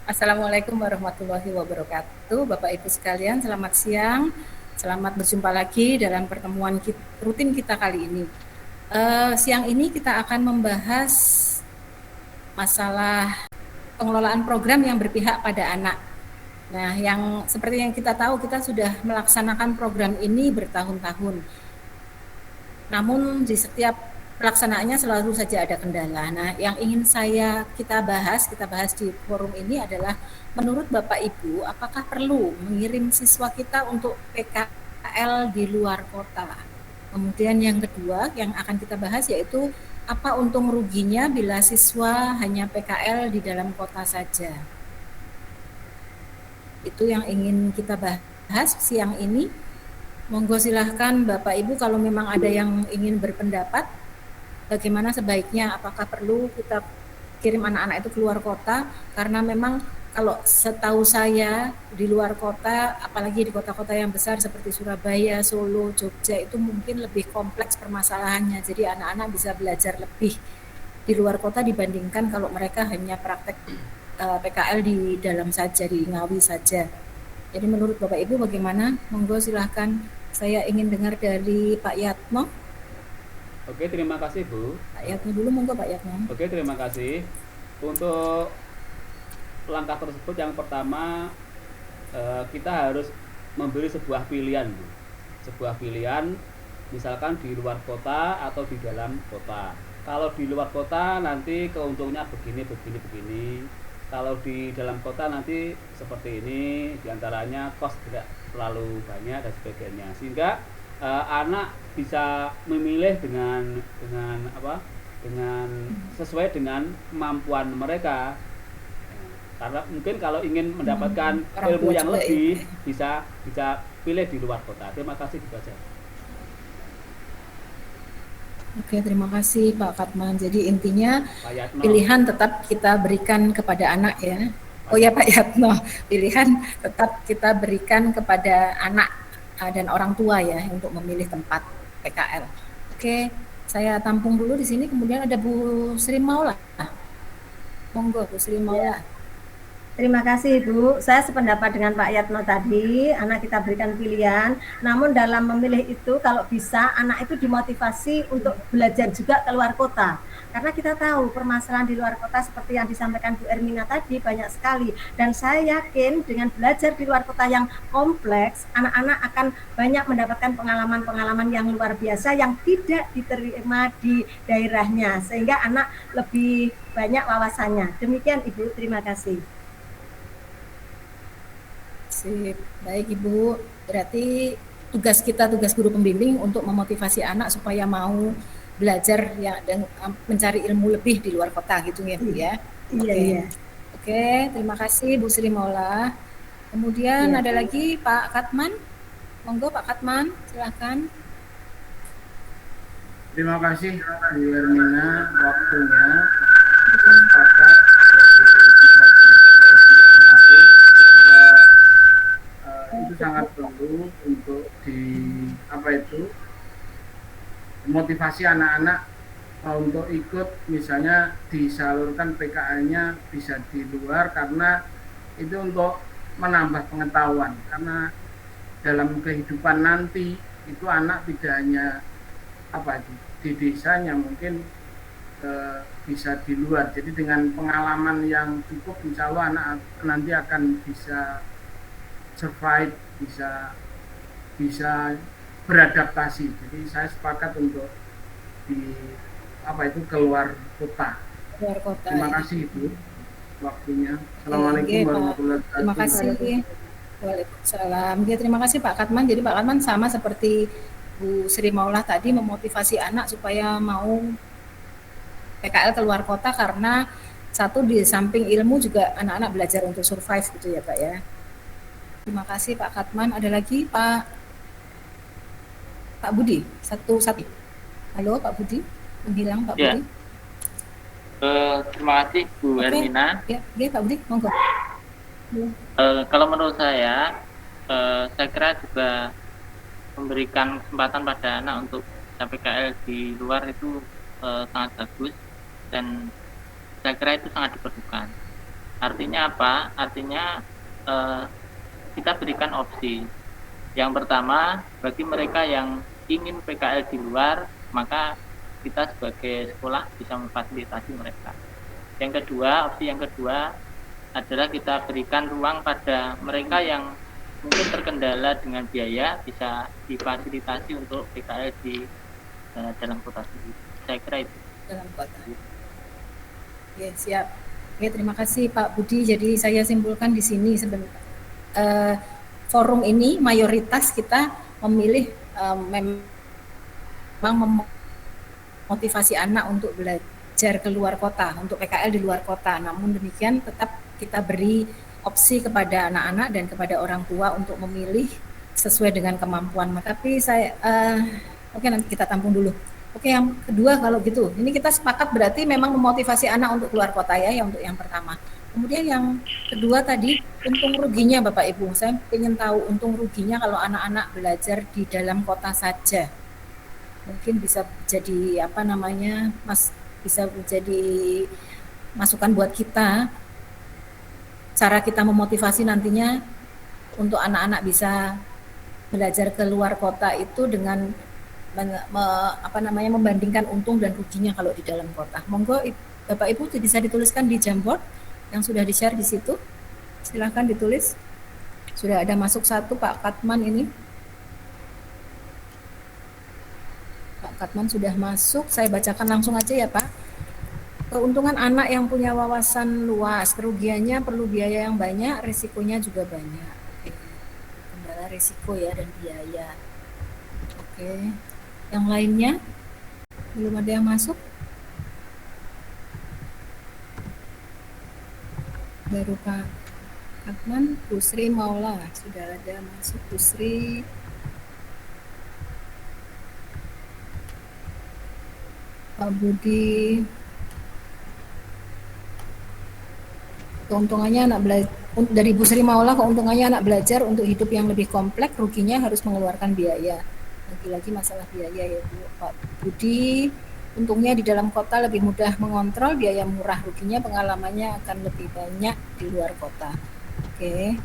Assalamualaikum warahmatullahi wabarakatuh. Bapak Ibu sekalian, selamat siang. Selamat berjumpa lagi dalam pertemuan rutin kita kali ini. Siang ini kita akan membahas masalah pengelolaan program yang berpihak pada anak. Nah, yang seperti yang kita tahu, kita sudah melaksanakan program ini bertahun-tahun. Namun di setiap pelaksanaannya selalu saja ada kendala. Nah, yang ingin kita bahas di forum ini adalah menurut Bapak Ibu, apakah perlu mengirim siswa kita untuk PKL di luar kota? Kemudian yang kedua yang akan kita bahas yaitu apa untung ruginya bila siswa hanya PKL di dalam kota saja. Itu yang ingin kita bahas siang ini. Monggo silahkan Bapak Ibu kalau memang ada yang ingin berpendapat. Bagaimana sebaiknya, apakah perlu kita kirim anak-anak itu keluar kota, karena memang kalau setahu saya di luar kota, apalagi di kota-kota yang besar seperti Surabaya, Solo, Jogja, itu mungkin lebih kompleks permasalahannya, jadi anak-anak bisa belajar lebih di luar kota dibandingkan kalau mereka hanya praktek PKL di dalam saja, di Ngawi saja. Jadi menurut Bapak Ibu bagaimana? Monggo silahkan, saya ingin dengar dari Pak Yatmo. Oke, terima kasih Bu. Pak Yatmo dulu, monggo Pak Yatmo. Oke, terima kasih. Untuk langkah tersebut yang pertama kita harus memberi sebuah pilihan, Bu. Sebuah pilihan misalkan di luar kota atau di dalam kota. Kalau di luar kota nanti keuntungannya begini. Kalau di dalam kota nanti seperti ini, diantaranya kos tidak terlalu banyak dan sebagainya. Sehingga anak bisa memilih dengan sesuai dengan kemampuan mereka. Karena mungkin kalau ingin mendapatkan ilmu yang lebih bisa pilih di luar kota. Terima kasih Bu Baja. Oke, terima kasih Pak Katman. Jadi intinya pilihan tetap kita berikan kepada anak ya. Oh ya Pak Yatno, pilihan tetap kita berikan kepada anak dan orang tua ya untuk memilih tempat PKL. Oke, saya tampung dulu di sini. Kemudian ada Bu Sri Maula. Monggo Bu Sri Maula. Terima kasih Bu, saya sependapat dengan Pak Yatno tadi, anak kita berikan pilihan, namun dalam memilih itu kalau bisa anak itu dimotivasi untuk belajar juga keluar kota. Karena kita tahu permasalahan di luar kota seperti yang disampaikan Bu Ermina tadi banyak sekali, dan saya yakin dengan belajar di luar kota yang kompleks, anak-anak akan banyak mendapatkan pengalaman-pengalaman yang luar biasa yang tidak diterima di daerahnya, sehingga anak lebih banyak wawasannya. Demikian Ibu, terima kasih. Sip. Baik Ibu, berarti tugas guru pembimbing untuk memotivasi anak supaya mau belajar ya dan mencari ilmu lebih di luar kota gitu ya Bu ya. Iya. Oke, terima kasih Bu Sri Maula. Kemudian ada lagi Pak Katman. Monggo Pak Katman, silakan. Terima kasih Bu Ermina waktunya. Sepakat itu sangat perlu untuk motivasi anak-anak untuk ikut, misalnya disalurkan PKL-nya bisa di luar, karena itu untuk menambah pengetahuan, karena dalam kehidupan nanti itu anak tidak hanya di desanya, mungkin bisa di luar. Jadi dengan pengalaman yang cukup, insya Allah anak nanti akan bisa survive, bisa beradaptasi. Jadi saya sepakat untuk keluar kota. Terima kasih Ibu waktunya. Assalamualaikum warahmatullahi wabarakatuh. Terima kasih. Waalaikumsalam. Terima kasih Pak Katman. Jadi Pak Katman sama seperti Bu Sri Maula tadi, memotivasi anak supaya mau PKL keluar kota, karena satu di samping ilmu juga anak-anak belajar untuk survive gitu ya Pak ya. Terima kasih Pak Katman. Ada lagi Pak Budi, satu. Halo Pak Budi, menghilang Pak Budi. Terima kasih Bu Ermina. Ya, Pak Budi, monggo. Kalau menurut saya kira juga memberikan kesempatan pada anak untuk PKL di luar itu sangat bagus, dan saya kira itu sangat diperlukan. Artinya apa? Artinya kita berikan opsi. Yang pertama, bagi mereka yang ingin PKL di luar, maka kita sebagai sekolah bisa memfasilitasi mereka. Yang kedua, opsi yang kedua adalah kita berikan ruang pada mereka yang mungkin terkendala dengan biaya, bisa difasilitasi untuk PKL di dalam kota sendiri. Saya kira itu. Dalam kota. Oke, siap. Oke, terima kasih Pak Budi. Jadi saya simpulkan di sini sebenarnya forum ini mayoritas kita memilih memang memotivasi anak untuk belajar keluar kota, untuk PKL di luar kota. Namun demikian tetap kita beri opsi kepada anak-anak dan kepada orang tua untuk memilih sesuai dengan kemampuan. Tapi saya oke, nanti kita tampung dulu. Oke, yang kedua kalau gitu, ini kita sepakat berarti memang memotivasi anak untuk keluar kota ya, yang untuk yang pertama. Kemudian yang kedua tadi, untung ruginya Bapak Ibu. Saya ingin tahu untung ruginya kalau anak-anak belajar di dalam kota saja. Mungkin bisa jadi apa namanya, bisa menjadi masukan buat kita. Cara kita memotivasi nantinya untuk anak-anak bisa belajar ke luar kota itu dengan membandingkan untung dan ruginya kalau di dalam kota. Monggo Bapak Ibu bisa dituliskan di Jamboard yang sudah di-share di situ. Silahkan ditulis. Sudah ada masuk satu Pak Katman ini. Pak Katman sudah masuk. Saya bacakan langsung aja ya Pak. Keuntungan anak yang punya wawasan luas, kerugiannya perlu biaya yang banyak, risikonya juga banyak. Oke. Kendala risiko ya dan biaya. Oke. Yang lainnya belum ada yang masuk. Baru Pak Katman, Pusri Maula sudah ada masuk. Pusri, Pak Budi. Keuntungannya anak belajar dari Bu Sri Maula, keuntungannya anak belajar untuk hidup yang lebih kompleks, ruginya harus mengeluarkan biaya. Lagi-lagi masalah biaya ya Bu. Pak Budi, untungnya di dalam kota lebih mudah mengontrol, biaya murah, ruginya pengalamannya akan lebih banyak di luar kota. Oke.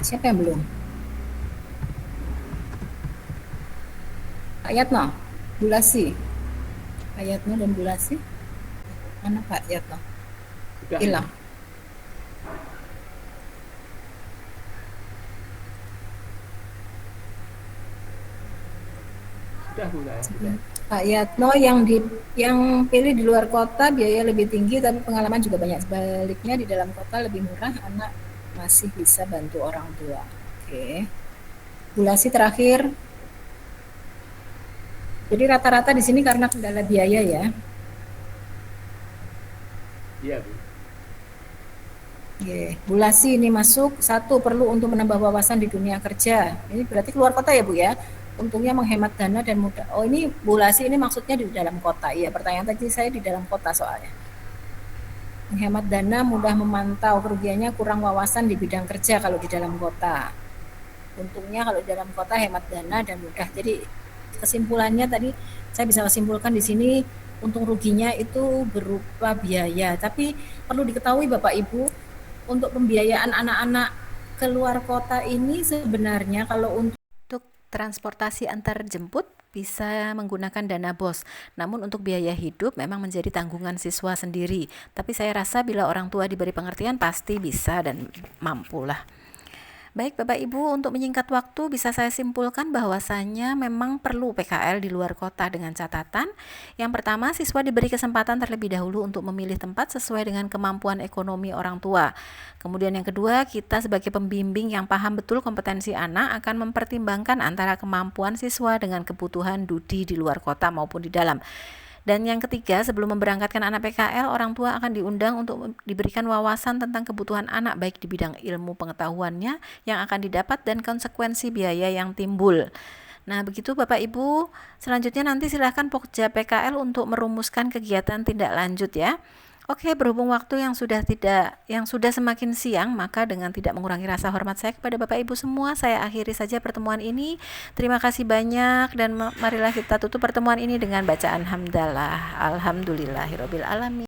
Siapa yang belum? Pak Yatno, Bulasi. Pak Yatno dan Bulasi. Mana Pak Yatno? Hilang. Sudah. Pak Yatno yang pilih di luar kota biaya lebih tinggi tapi pengalaman juga banyak. Sebaliknya di dalam kota lebih murah, anak masih bisa bantu orang tua. Oke. Bulasi terakhir. Jadi rata-rata di sini karena kendala biaya ya. Iya, Bu. Bulasi ini masuk, satu perlu untuk menambah wawasan di dunia kerja. Ini berarti keluar kota ya Bu ya. Untungnya menghemat dana dan mudah. Oh ini Bulasi ini maksudnya di dalam kota. Iya, pertanyaan tadi saya di dalam kota soalnya. Menghemat dana, mudah memantau, kerugiannya kurang wawasan di bidang kerja kalau di dalam kota. Untungnya kalau di dalam kota hemat dana dan mudah. Jadi kesimpulannya tadi saya bisa kesimpulkan di sini untung ruginya itu berupa biaya. Tapi perlu diketahui Bapak Ibu, untuk pembiayaan anak-anak keluar kota ini sebenarnya kalau untuk transportasi antar jemput bisa menggunakan dana BOS. Namun untuk biaya hidup memang menjadi tanggungan siswa sendiri. Tapi saya rasa bila orang tua diberi pengertian pasti bisa dan mampulah. Baik Bapak Ibu, untuk menyingkat waktu bisa saya simpulkan bahwasannya memang perlu PKL di luar kota dengan catatan. Yang pertama, siswa diberi kesempatan terlebih dahulu untuk memilih tempat sesuai dengan kemampuan ekonomi orang tua. Kemudian yang kedua, kita sebagai pembimbing yang paham betul kompetensi anak akan mempertimbangkan antara kemampuan siswa dengan kebutuhan Dudi di luar kota maupun di dalam. Dan yang ketiga, sebelum memberangkatkan anak PKL, orang tua akan diundang untuk diberikan wawasan tentang kebutuhan anak baik di bidang ilmu pengetahuannya yang akan didapat dan konsekuensi biaya yang timbul. Nah, begitu Bapak Ibu. Selanjutnya nanti silahkan Pokja PKL untuk merumuskan kegiatan tindak lanjut ya. Oke, berhubung waktu yang sudah semakin siang, maka dengan tidak mengurangi rasa hormat saya kepada Bapak Ibu semua, saya akhiri saja pertemuan ini. Terima kasih banyak dan marilah kita tutup pertemuan ini dengan bacaan hamdalah. Alhamdulillahirabbil alamin.